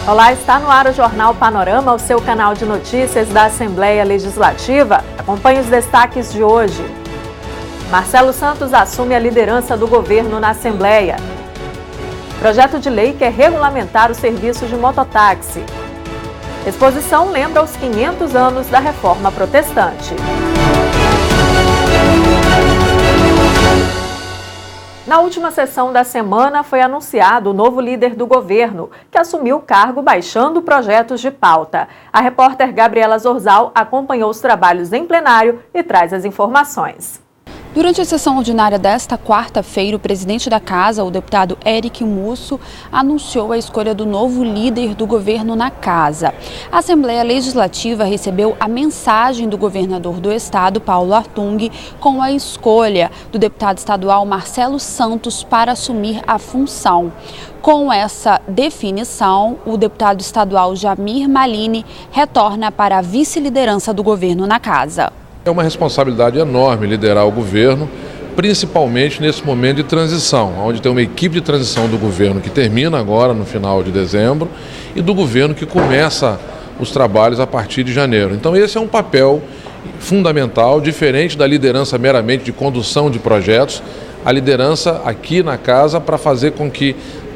Olá, está no ar o Jornal Panorama, o seu canal de notícias da Assembleia Legislativa. Acompanhe os destaques de hoje. Marcelo Santos assume a liderança do governo na Assembleia. Projeto de lei quer regulamentar o serviço de mototáxi. Exposição lembra os 500 anos da Reforma Protestante. Na última sessão da semana foi anunciado o novo líder do governo, que assumiu o cargo baixando projetos de pauta. A repórter Gabriela Zorzal acompanhou os trabalhos em plenário e traz as informações. Durante a sessão ordinária desta quarta-feira, o presidente da Casa, o deputado Eric Musso, anunciou a escolha do novo líder do governo na Casa. A Assembleia Legislativa recebeu a mensagem do governador do estado, Paulo Artung, com a escolha do deputado estadual Marcelo Santos para assumir a função. Com essa definição, o deputado estadual Jamir Malini retorna para a vice-liderança do governo na Casa. É uma responsabilidade enorme liderar o governo, principalmente nesse momento de transição, onde tem uma equipe de transição do governo que termina agora no final de dezembro e do governo que começa os trabalhos a partir de janeiro. Então esse é um papel fundamental, diferente da liderança meramente de condução de projetos, a liderança aqui na Casa para fazer com que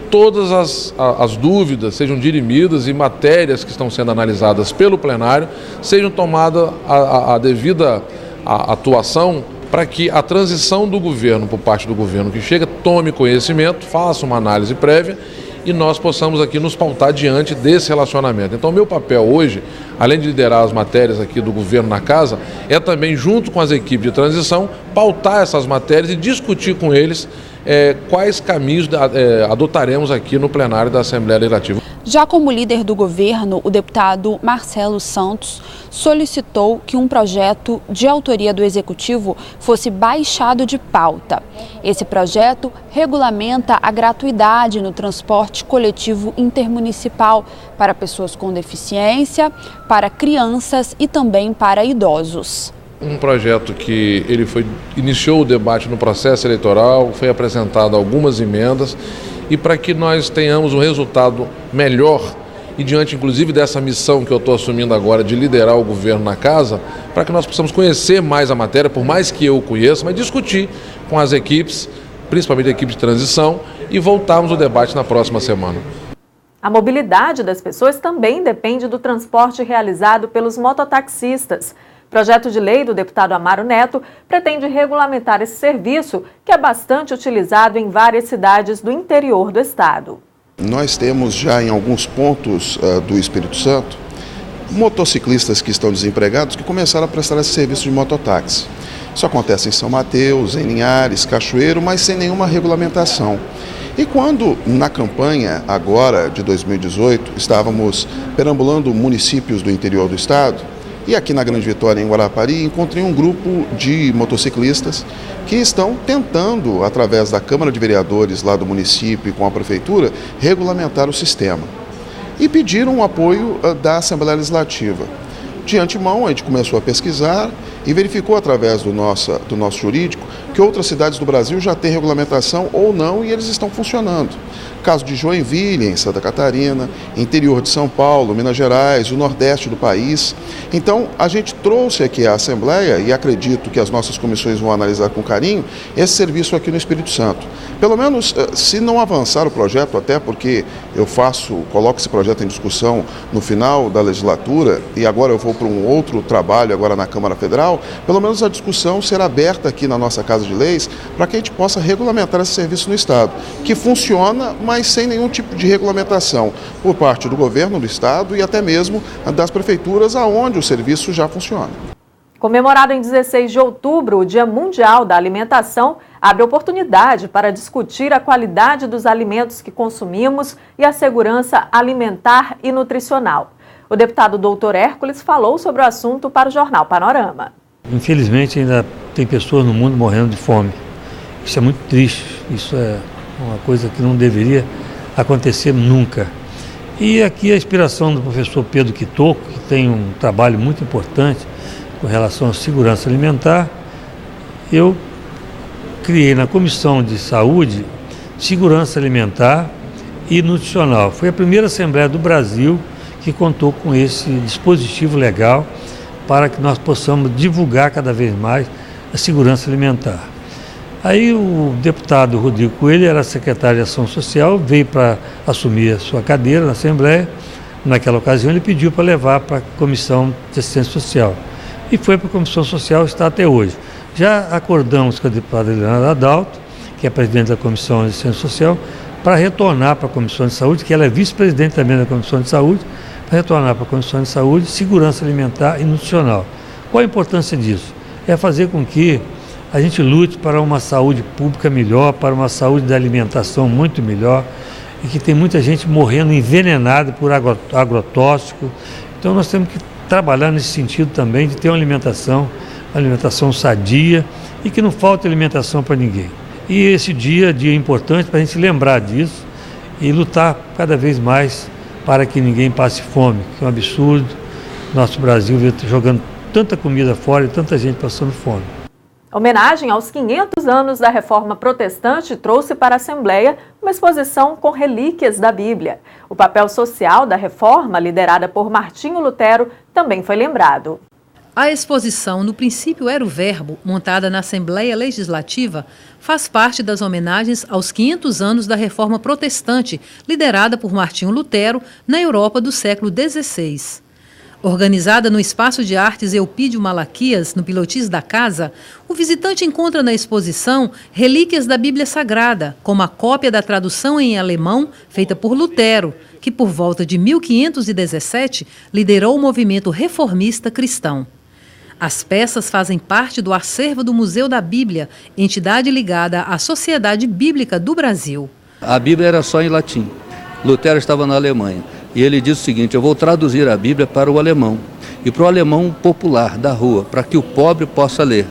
todas as dúvidas sejam dirimidas e matérias que estão sendo analisadas pelo plenário sejam tomadas a devida atuação para que a transição do governo, por parte do governo que chega, tome conhecimento, faça uma análise prévia e nós possamos aqui nos pautar diante desse relacionamento. Então, meu papel hoje, além de liderar as matérias aqui do governo na Casa, é também, junto com as equipes de transição, pautar essas matérias e discutir com eles quais caminhos adotaremos aqui no plenário da Assembleia Legislativa. Já como líder do governo, o deputado Marcelo Santos solicitou que um projeto de autoria do Executivo fosse baixado de pauta. Esse projeto regulamenta a gratuidade no transporte coletivo intermunicipal para pessoas com deficiência, para crianças e também para idosos. Um projeto que iniciou o debate no processo eleitoral, foi apresentado algumas emendas e para que nós tenhamos um resultado melhor e diante inclusive dessa missão que eu estou assumindo agora de liderar o governo na Casa, para que nós possamos conhecer mais a matéria, por mais que eu conheça, mas discutir com as equipes, principalmente a equipe de transição, e voltarmos ao debate na próxima semana. A mobilidade das pessoas também depende do transporte realizado pelos mototaxistas. O projeto de lei do deputado Amaro Neto pretende regulamentar esse serviço, que é bastante utilizado em várias cidades do interior do estado. Nós temos já em alguns pontos do Espírito Santo motociclistas que estão desempregados que começaram a prestar esse serviço de mototáxi. Isso acontece em São Mateus, em Linhares, Cachoeiro, mas sem nenhuma regulamentação. E quando, na campanha agora de 2018, estávamos perambulando municípios do interior do estado, e aqui na Grande Vitória, em Guarapari, encontrei um grupo de motociclistas que estão tentando, através da Câmara de Vereadores lá do município e com a Prefeitura, regulamentar o sistema. E pediram o apoio da Assembleia Legislativa. De antemão, a gente começou a pesquisar e verificou através do nosso jurídico que outras cidades do Brasil já têm regulamentação ou não e eles estão funcionando. Caso de Joinville, em Santa Catarina, interior de São Paulo, Minas Gerais, o nordeste do país. Então, a gente trouxe aqui à Assembleia, e acredito que as nossas comissões vão analisar com carinho, esse serviço aqui no Espírito Santo. Pelo menos, se não avançar o projeto, até porque coloco esse projeto em discussão no final da legislatura, e agora eu vou para um outro trabalho agora na Câmara Federal, pelo menos a discussão será aberta aqui na nossa Casa de Leis, para que a gente possa regulamentar esse serviço no Estado, que funciona, mas sem nenhum tipo de regulamentação por parte do governo do Estado e até mesmo das prefeituras, aonde o serviço já funciona. Comemorado em 16 de outubro, o Dia Mundial da Alimentação abre oportunidade para discutir a qualidade dos alimentos que consumimos e a segurança alimentar e nutricional. O deputado Dr. Hércules falou sobre o assunto para o Jornal Panorama. Infelizmente, ainda tem pessoas no mundo morrendo de fome. Isso é muito triste, isso é uma coisa que não deveria acontecer nunca. E aqui a inspiração do professor Pedro Quitoco, que tem um trabalho muito importante com relação à segurança alimentar, eu criei na Comissão de Saúde, Segurança Alimentar e nutricional. Foi a primeira Assembleia do Brasil que contou com esse dispositivo legal para que nós possamos divulgar cada vez mais a segurança alimentar. Aí o deputado Rodrigo Coelho era secretário de Ação Social, veio para assumir a sua cadeira na Assembleia. Naquela ocasião ele pediu para levar para a Comissão de Assistência Social. E foi para a Comissão Social, está até hoje. Já acordamos com a deputada Eliana Adalto, que é presidente da Comissão de Assistência Social, para retornar para a Comissão de Saúde, que ela é vice-presidente também da Comissão de Saúde, para retornar para a Comissão de Saúde, Segurança Alimentar e Nutricional. Qual a importância disso? É fazer com que a gente lute para uma saúde pública melhor, para uma saúde da alimentação muito melhor, e que tem muita gente morrendo envenenada por agrotóxico. Então nós temos que trabalhar nesse sentido também, de ter uma alimentação sadia e que não falte alimentação para ninguém. E esse dia é importante para a gente lembrar disso e lutar cada vez mais para que ninguém passe fome, que é um absurdo. Nosso Brasil jogando tanta comida fora e tanta gente passando fome. A homenagem aos 500 anos da Reforma Protestante trouxe para a Assembleia uma exposição com relíquias da Bíblia. O papel social da Reforma, liderada por Martinho Lutero, também foi lembrado. A exposição No Princípio Era o Verbo, montada na Assembleia Legislativa, faz parte das homenagens aos 500 anos da Reforma Protestante, liderada por Martinho Lutero, na Europa do século XVI. Organizada no Espaço de Artes Eupídio Malaquias, no Pilotis da Casa, o visitante encontra na exposição relíquias da Bíblia Sagrada, como a cópia da tradução em alemão feita por Lutero, que por volta de 1517 liderou o movimento reformista cristão. As peças fazem parte do acervo do Museu da Bíblia, entidade ligada à Sociedade Bíblica do Brasil. A Bíblia era só em latim. Lutero estava na Alemanha. E ele disse o seguinte: eu vou traduzir a Bíblia para o alemão, e para o alemão popular, da rua, para que o pobre possa ler.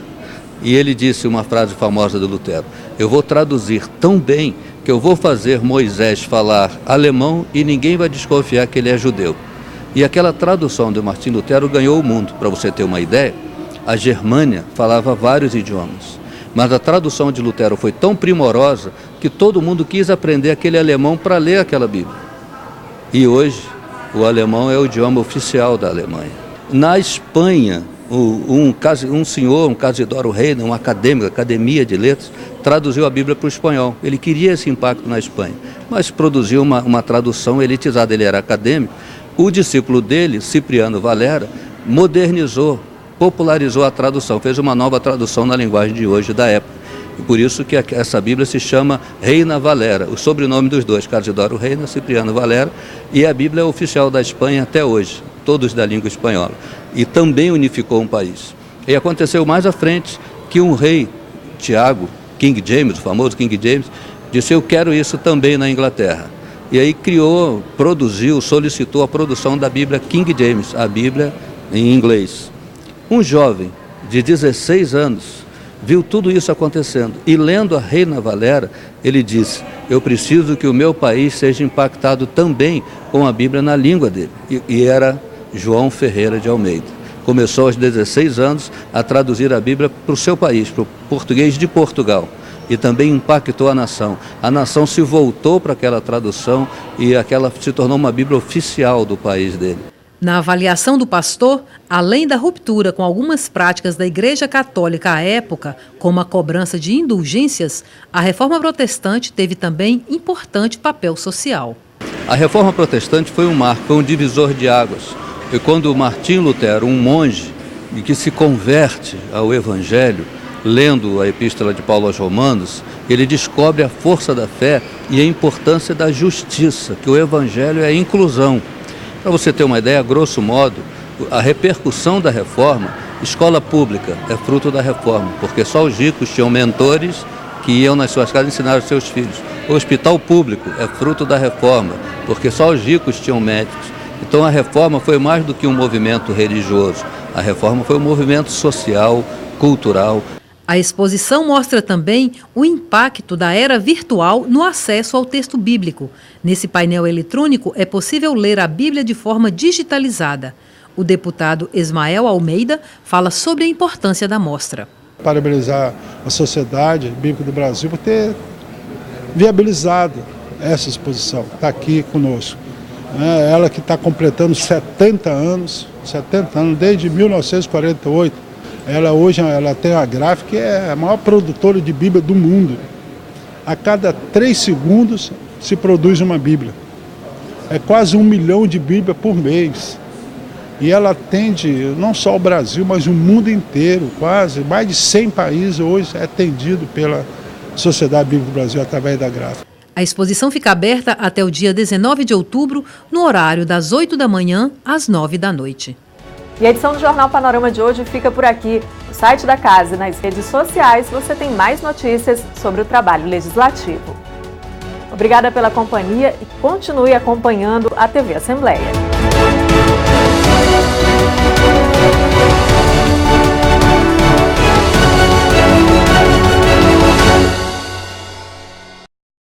E ele disse uma frase famosa do Lutero: eu vou traduzir tão bem que eu vou fazer Moisés falar alemão e ninguém vai desconfiar que ele é judeu. E aquela tradução de Martinho Lutero ganhou o mundo. Para você ter uma ideia, a Germânia falava vários idiomas, mas a tradução de Lutero foi tão primorosa que todo mundo quis aprender aquele alemão para ler aquela Bíblia. E hoje, o alemão é o idioma oficial da Alemanha. Na Espanha, um senhor, um Casidoro Reina, um acadêmico, Academia de Letras, traduziu a Bíblia para o espanhol. Ele queria esse impacto na Espanha, mas produziu uma tradução elitizada. Ele era acadêmico. O discípulo dele, Cipriano Valera, modernizou, popularizou a tradução, fez uma nova tradução na linguagem de hoje, da época. E por isso que essa Bíblia se chama Reina Valera, o sobrenome dos dois, Casidoro Reina, Cipriano Valera, e a Bíblia é oficial da Espanha até hoje, todos da língua espanhola, e também unificou um país. E aconteceu mais à frente que um rei, Tiago, King James, o famoso King James, disse: eu quero isso também na Inglaterra. E aí criou, produziu, solicitou a produção da Bíblia King James, a Bíblia em inglês. Um jovem de 16 anos viu tudo isso acontecendo e, lendo a Reina Valera, ele disse: eu preciso que o meu país seja impactado também com a Bíblia na língua dele. E era João Ferreira de Almeida. Começou aos 16 anos a traduzir a Bíblia para o seu país, para o português de Portugal. E também impactou a nação. A nação se voltou para aquela tradução e aquela se tornou uma Bíblia oficial do país dele. Na avaliação do pastor, além da ruptura com algumas práticas da Igreja Católica à época, como a cobrança de indulgências, a Reforma Protestante teve também importante papel social. A Reforma Protestante foi um marco, foi um divisor de águas. Foi quando Martinho Lutero, um monge que se converte ao Evangelho, lendo a Epístola de Paulo aos Romanos, ele descobre a força da fé e a importância da justiça, que o Evangelho é a inclusão. Para você ter uma ideia, grosso modo, a repercussão da reforma, escola pública é fruto da reforma, porque só os ricos tinham mentores que iam nas suas casas ensinar os seus filhos. O hospital público é fruto da reforma, porque só os ricos tinham médicos. Então a reforma foi mais do que um movimento religioso, a reforma foi um movimento social, cultural. A exposição mostra também o impacto da era virtual no acesso ao texto bíblico. Nesse painel eletrônico é possível ler a Bíblia de forma digitalizada. O deputado Ismael Almeida fala sobre a importância da mostra. Parabenizar a Sociedade Bíblica do Brasil por ter viabilizado essa exposição, está aqui conosco. Ela que está completando 70 anos, desde 1948. Ela tem a gráfica que é a maior produtora de Bíblia do mundo. A cada 3 segundos se produz uma Bíblia. É quase 1 milhão de Bíblias por mês. E ela atende não só o Brasil, mas o mundo inteiro, quase. Mais de 100 países hoje é atendido pela Sociedade Bíblica do Brasil através da gráfica. A exposição fica aberta até o dia 19 de outubro, no horário das 8 da manhã às 9 da noite. E a edição do Jornal Panorama de hoje fica por aqui. No site da casa e nas redes sociais você tem mais notícias sobre o trabalho legislativo. Obrigada pela companhia e continue acompanhando a TV Assembleia.